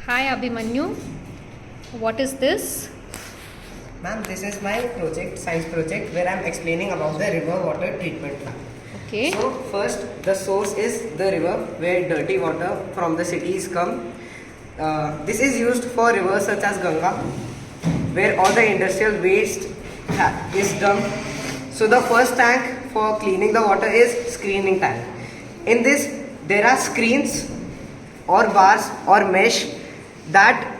Hi Abhimanyu, what is this? Ma'am, this is my project, science project, where I am explaining about the river water treatment plant. Okay. So first, the source is the river where dirty water from the cities come. This is used for rivers such as Ganga, where all the industrial waste is dumped. So the first tank for cleaning the water is screening tank. In this, there are screens or bars or mesh that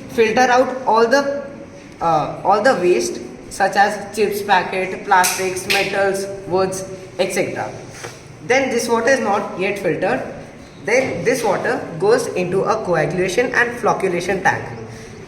filter out all the waste such as chips packet, plastics, metals, woods, etc. Then this water is not yet filtered. Then this water goes into a coagulation and flocculation tank.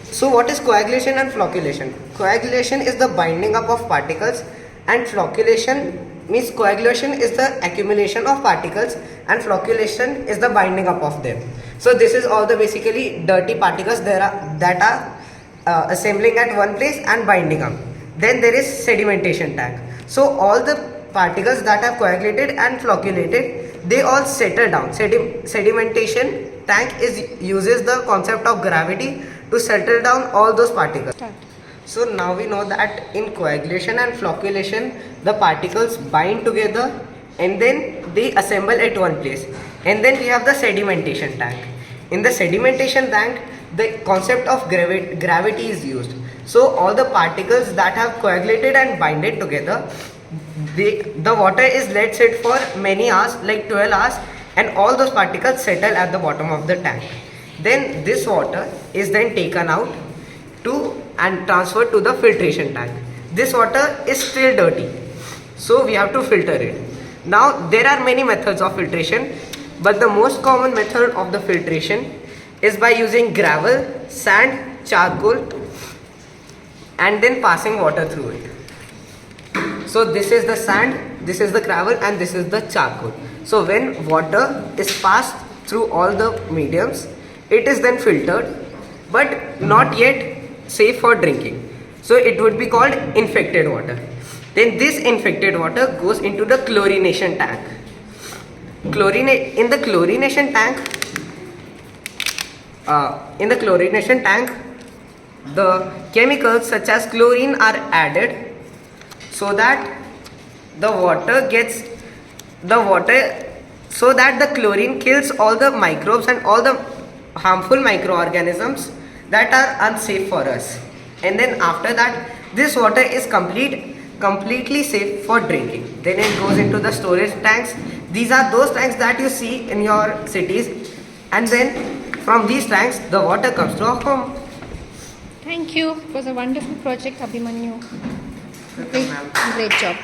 So what is coagulation and flocculation? Coagulation is the binding up of particles, and flocculation means coagulation is the accumulation of particles and flocculation is the binding up of them. So this is all the basically dirty particles that are assembling at one place and binding up. Then there is sedimentation tank. So all the particles that are coagulated and flocculated, they all settle down. Sedimentation tank uses the concept of gravity to settle down all those particles. So now we know that in coagulation and flocculation, the particles bind together and then they assemble at one place. And then we have the sedimentation tank. In the sedimentation tank, the concept of gravity is used. So all the particles that have coagulated and binded together, the water is let sit for many hours, like 12 hours, and all those particles settle at the bottom of the tank. Then this water is then taken out and transferred to the filtration tank. This water is still dirty, so we have to filter it. Now there are many methods of filtration, but the most common method of the filtration is by using gravel, sand, charcoal, and then passing water through it. So this is the sand, this is the gravel, and this is the charcoal. So when water is passed through all the mediums, it is then filtered, but not yet safe for drinking. So it would be called infected water. Then this infected water goes into the chlorination tank. In the chlorination tank, the chemicals such as chlorine are added so that the chlorine kills all the microbes and all the harmful microorganisms that are unsafe for us. And then after that, this water is completely safe for drinking. Then it goes into the storage tanks. These are those tanks that you see in your cities, and then from these tanks the water comes to our home. Thank you. It was a wonderful project, Abhimanyu. Great job.